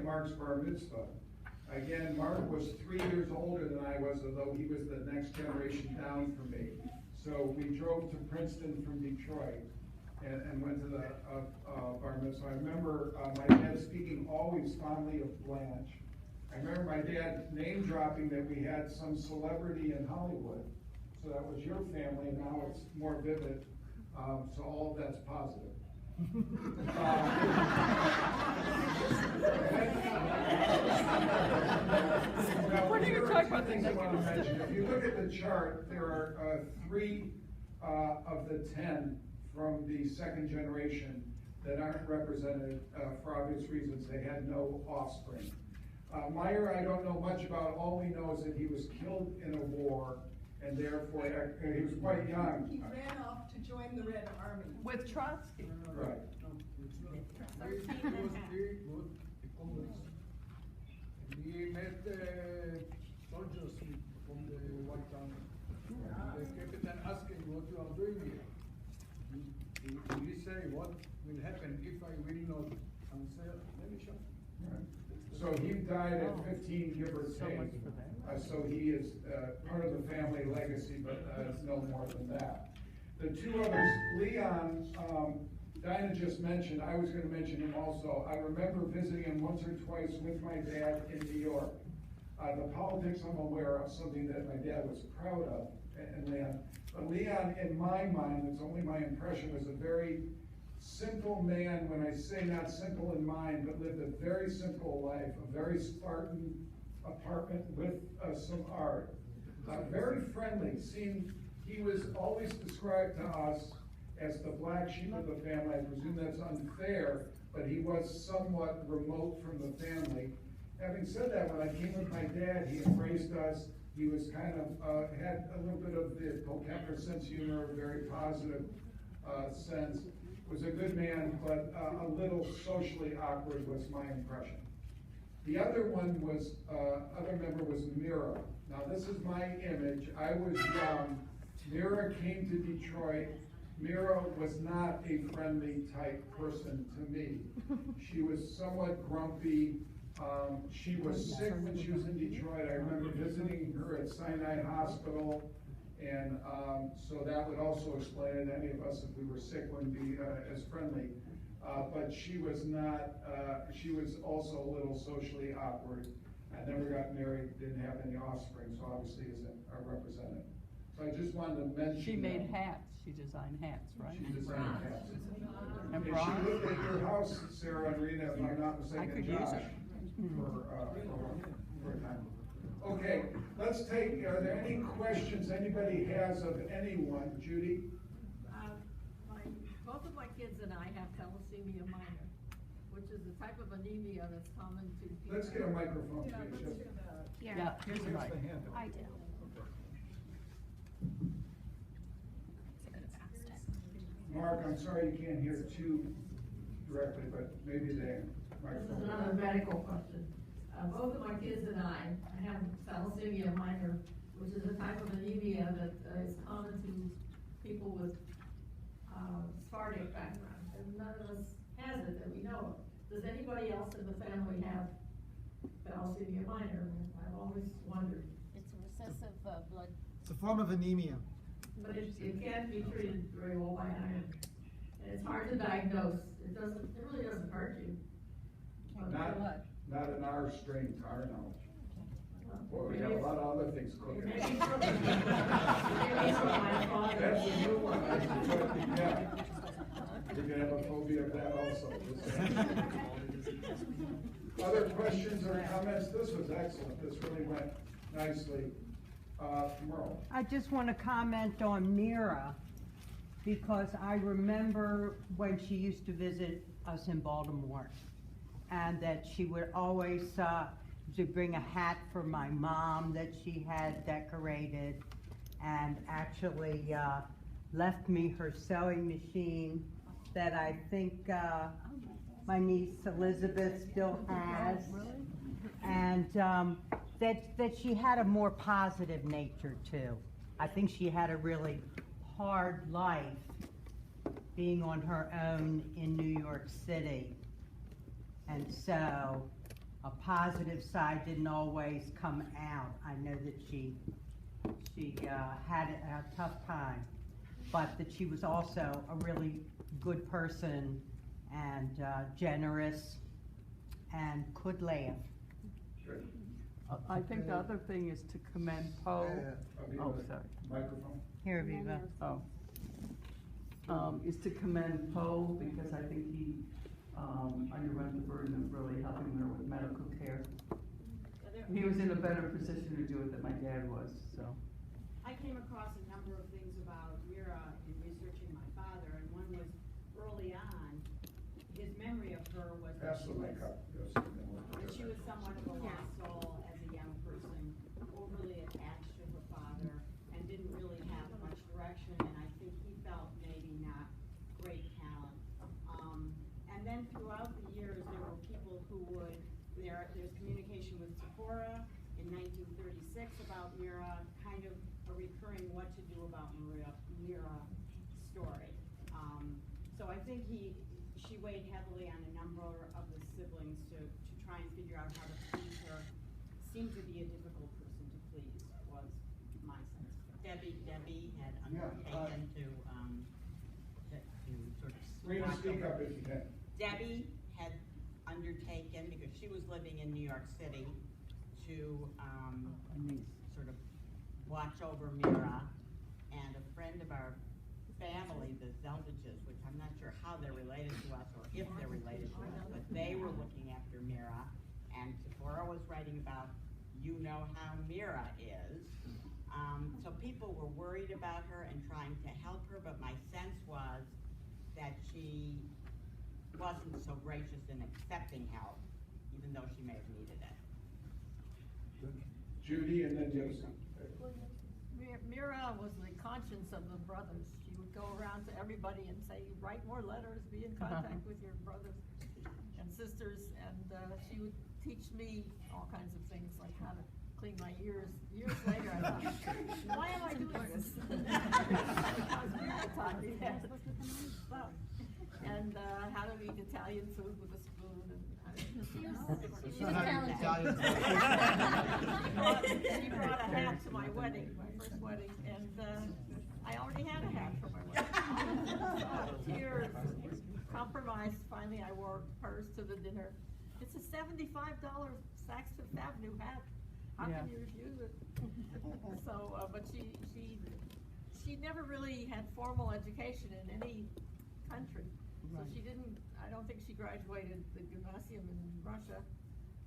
at Mark's bar mitzvah. Again, Mark was 3 years older than I was, although he was the next generation down from me. So we drove to Princeton from Detroit and went to the bar mitzvah. I remember my dad speaking always fondly of Blanche. I remember my dad name dropping that we had some celebrity in Hollywood. So that was your family, and now it's more vivid. So all of that's positive. What are you talking about? Things I want to mention. If you look at the chart, there are 3 of the 10 from the second generation that aren't represented for obvious reasons. They had no offspring. Meyer, I don't know much about. All we know is that he was killed in a war, and therefore he was quite young. He ran off to join the Red Army. With Trotsky. Right. He met soldiers from the White Army. The captain asking what you are doing here. He say, what will happen if I will not answer? Let me show. Right. So he died at 15, give or take. So he is part of the family legacy, but no more than that. The 2 others, Leon, Dinah just mentioned, I was going to mention him also. I remember visiting him once or twice with my dad in New York. The politics I'm aware of, something that my dad was proud of, and Leon. But Leon, in my mind, it's only my impression, was a very simple man. When I say not simple in mind, but lived a very simple life, a very Spartan apartment with some art. Very friendly. He was always described to us as the black sheep of the family. I presume that's unfair, but he was somewhat remote from the family. Having said that, when I came with my dad, he embraced us. He was kind of, had a little bit of the Pokempner sense of humor, a very positive sense. Was a good man, but a little socially awkward was my impression. The other one was, other member was Mira. Now this is my image. I was young. Mira came to Detroit. Mira was not a friendly type person to me. She was somewhat grumpy. She was sick when she was in Detroit. I remember visiting her at Sinai Hospital, and so that would also explain it. Any of us, if we were sick, wouldn't be as friendly. But she was not, she was also a little socially awkward. I never got married, didn't have any offspring, so obviously isn't represented. So I just wanted to mention She made that. hats. She designed hats, right? She designed hats. And And she bronze. lived at your house, Sarah and Rita, if I'm not I mistaken, could use Josh, it. for a time. Okay, let's take, are there any questions anybody has of anyone? Judy? Both of my kids and I have thalassemia minor, which is a type of anemia that's common to people. Let's get a microphone, Yeah, please. let's hear that. Yeah, here's the mic. I do. Mark, I'm sorry you can't hear too directly, but maybe the This microphone. is another medical question. Both of my kids and I have thalassemia minor, which is a type of anemia that is common to people with Sephardic background, and none of us has it that we know of. Does anybody else in the family have thalassemia minor? I've always wondered. It's a recessive blood. It's a form of anemia. But it can't be treated very well by iron. And it's hard to diagnose. It really doesn't hurt you. Not in our strain, to our knowledge. Well, we have a lot of other things cooking. Maybe from my father. That's a new one. Yeah. You can have a phobia of that also. Other questions or comments? This was excellent. This really went nicely. Merle. I just want to comment on Mira, because I remember when she used to visit us in Baltimore, and that she would always to bring a hat for my mom that she had decorated, and actually left me her sewing machine that I think my niece Elizabeth still has, and that she had a more positive nature too. I think she had a really hard life being on her own in New York City. And so a positive side didn't always come out. I know that she had a tough time, but that she was also a really good person and generous and could laugh. Good. I think the other thing is to commend Poe. Oh, sorry. Microphone? Here, Viva. Oh. Is to commend Poe because I think he underwent the burden of really helping her with medical care. He was in a better position to do it than my dad was, so. I came across a number of things about Mira in researching my father, and one was early on, his memory of her was that Pass she the was, mic up. Yes. that she was somewhat of a lost soul as a young person, overly attached to her father, and didn't really have much direction, and I think he felt maybe not great talent. And then throughout the years, there were people who would, there's communication with Sephora in 1936 about Mira, kind of a recurring what to do about Mira story. So I think she weighed heavily on a number of the siblings to try and figure out how to please her. Seemed to be a difficult person to please, was my sense. Debbie had undertaken to sort of. Rena, watch speak over- up if you can. Debbie had undertaken, because she was living in New York City, to, sort of watch over Mira, and a friend of our family, the Zeldages, which I'm not sure how they're related to us, or if they're related to us, but they were looking after Mira, and Sephora was writing about, you know how Mira is. So people were worried about her and trying to help her, but my sense was that she wasn't so gracious in accepting help, even though she may have needed it. Judy and then Josie. Mira was the conscience of the brothers. She would go around to everybody and say, write more letters, be in contact with your brothers and sisters, and she would teach me all kinds of things, like how to clean my ears. Years later, I thought, why am I doing this? Because Mira taught me that. And how to eat Italian food with a spoon, and she was talented. She brought a hat to my wedding, my first wedding, and I already had a hat for my wedding. Tears, compromised. Finally, I wore hers to the dinner. It's a $75 Saks Fifth Avenue hat. How can you refuse it? So, but she never really had formal education in any country. So she didn't, I don't think she graduated the gymnasium in Russia.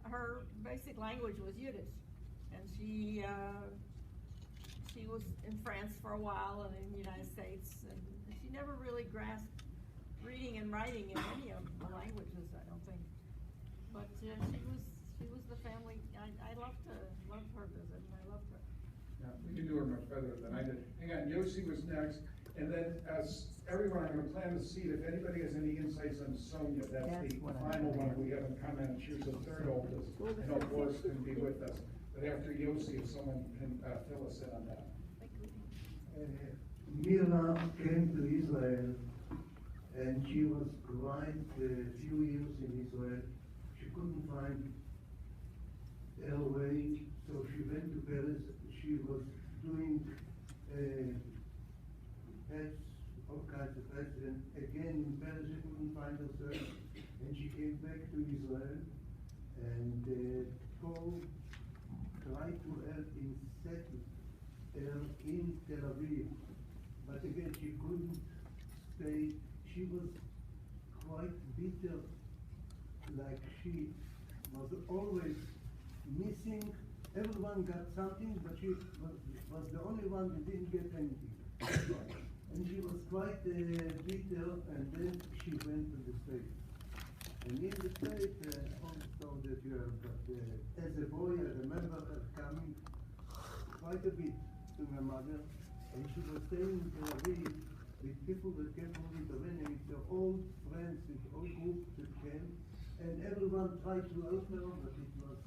Her basic language was Yiddish. And she was in France for a while and in the United States. And she never really grasped reading and writing in any of the languages, I don't think. But she was the family, I loved her visit, and I loved her. Yeah, you knew her much better than I did. Hang on, Josie was next, and then as everyone, I'm gonna plant a seed. If anybody has any insights on Sonya, that's the final one. We haven't commented. She was the third oldest. I know Boris couldn't be with us, but after Josie, if someone can fill us in on that. Mira came to Israel, and she was quite a few years in Israel. She couldn't find her way, so she went to Paris. She was doing pets, all kinds of pets, and again in Paris she couldn't find herself, and she came back to Israel, and Paul tried to help in settle her in Tel Aviv, but again she couldn't stay. She was quite bitter, like she was always missing. Everyone got something, but she was the only one who didn't get anything. And she was quite bitter, and then she went to the States. And in the States, also that you have got, as a boy, I remember her coming quite a bit to my mother, and she was staying in Tel Aviv with people that came from Lithuania, with the old friends, with old groups that came, and everyone tried to help her, but it was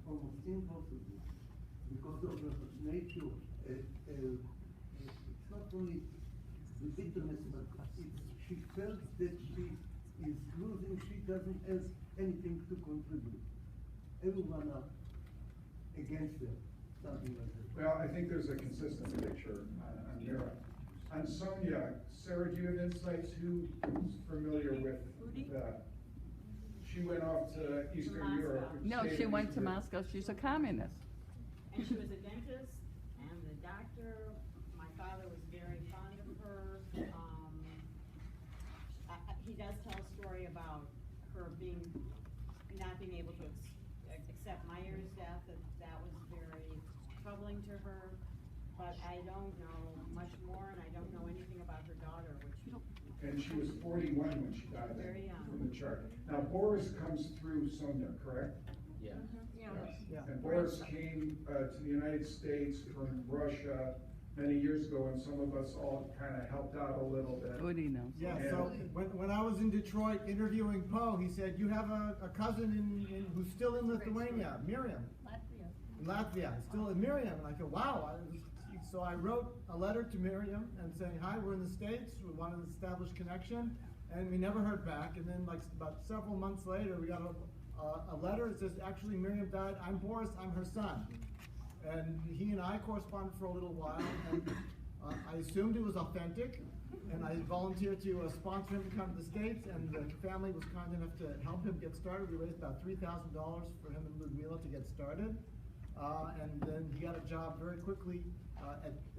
almost impossible because of her nature. It's not only the bitterness, but she felt that she is losing, she doesn't have anything to contribute. everyone are against them, something like that. Well, I think there's a consistent picture on Mira. On Sonya, Sarah, do you have insights? Who's familiar with she went off to Eastern Moscow. Europe. No, stayed she in went to Eastern Europe. Moscow, she's a communist. And she was a dentist and the doctor. My father was very fond of her. He does tell a story about her not being able to accept Meyer's death, that was very troubling to her. But I don't know much more, and I don't know anything about her daughter, which. And she was 41 when she died. Very young. From the chart. Now Boris comes through Sonya, correct? Yeah. Yeah. And Boris came to the United States from Russia many years ago, and some of us all kind of helped out a little bit. Woody knows. Yeah, so when I was in Detroit interviewing Poe, he said, you have a cousin who's still in Lithuania, Miriam. In Latvia, still in Miriam. And I go, wow. So I wrote a letter to Miriam and saying, hi, we're in the States, we want to establish connection, and we never heard back. And then like about several months later, we got a letter that says, actually Miriam died, I'm Boris, I'm her son. And he and I corresponded for a little while, and I assumed it was authentic, and I volunteered to sponsor him to come to the States, and the family was kind enough to help him get started. We raised about $3,000 for him and Ludmila to get started. And then he got a job very quickly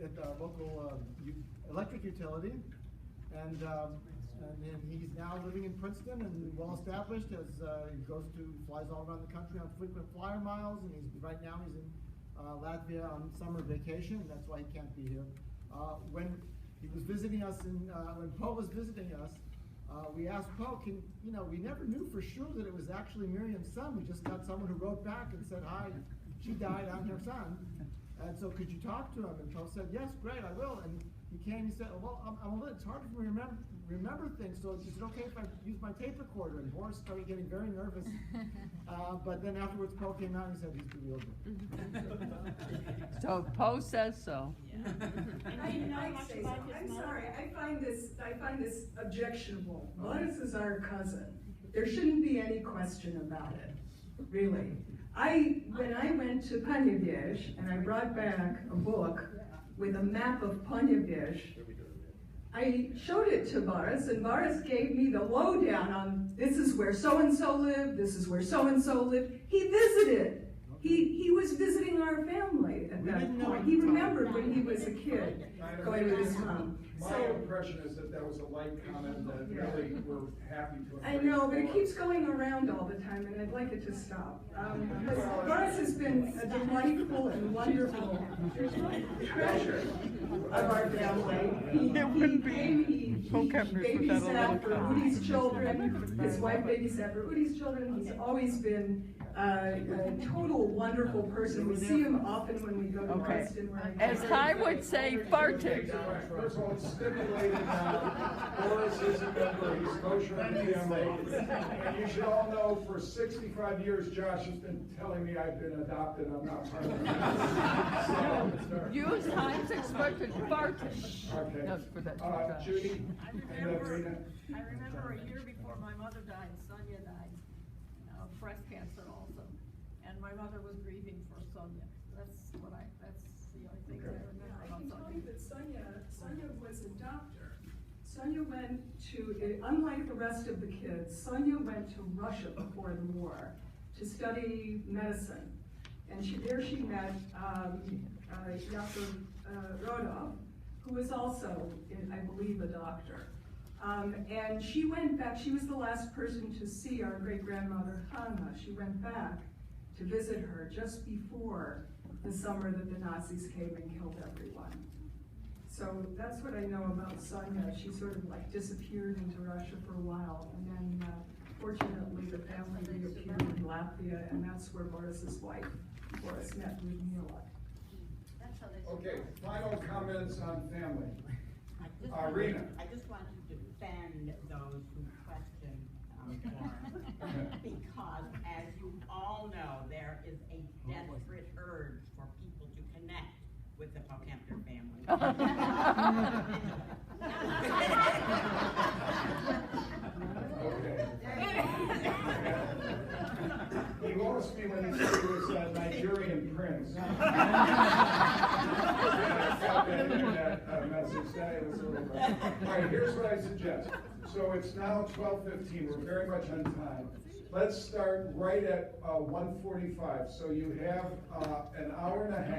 at a local electric utility, and then he's now living in Princeton and well established. As he flies all around the country on frequent flyer miles, and right now he's in Latvia on summer vacation, and that's why he can't be here. When he was visiting us, when Poe was visiting us, we asked Poe, we never knew for sure that it was actually Miriam's son. We just got someone who wrote back and said, hi, she died, I'm her son. And so could you talk to him? And Poe said, yes, great, I will. And he came, he said, well, it's hard for me to remember things, so is it okay if I use my tape recorder? And Boris started getting very nervous. But then afterwards, Poe came out and he said, he's the real deal. So Poe says so. I'm sorry, I find this objectionable. Boris is our cousin. There shouldn't be any question about it, really. When I went to Ponyevyej and I brought back a book with a map of Ponyevyej, I showed it to Boris, and Boris gave me the lowdown on this is where so-and-so lived, this is where so-and-so lived. He visited. He was visiting our family at that point. He remembered when he was a kid going with his mom. My impression is that was a light comment that really we're happy to. I know, but it keeps going around all the time, and I'd like it to stop. Boris has been a delightful and wonderful treasure of our family. It wouldn't be Pokempner without a babysat little for comment. Udi's children. His wife babysat for Udi's children. He's always been a total wonderful person. We see him often when we go to Boston. As I would say, farting. First of all, it's stipulated now, Boris is a member, he's kosher in the family. And you should all know, for 65 years, Josh has been telling me I've been adopted, I'm not part of it. Use Heinz expression, farting. Okay. No, for that, Judy, and then Rena. I remember a year before my mother died, Sonya died, of breast cancer also. And my mother was grieving for Sonya. That's the only thing I remember I about can tell Sonya. you that Sonya was a doctor. Sonya went to, unlike the rest of the kids, Sonya went to Russia before the war to study medicine. And there she met Dr. Rodov, who was also, I believe, a doctor. And she went back, she was the last person to see our great-grandmother Hanna. She went back to visit her just before the summer that the Nazis came and killed everyone. So that's what I know about Sonya. She sort of like disappeared into Russia for a while, and then fortunately the family reappeared in Latvia, and that's where Boris's wife, Boris, met Ludmila. Okay, final comments on family. Rena. I just want to defend those who question Boris, because as you all know, there is a desperate urge for people to connect with the Pokempner family. Okay. He won't almost me when he said he was a Nigerian prince. I got that internet message, that was a little bit. All right, here's what I suggest. So it's now 12:15, we're very much on time. Let's start right at 1:45. So you have an hour and a half.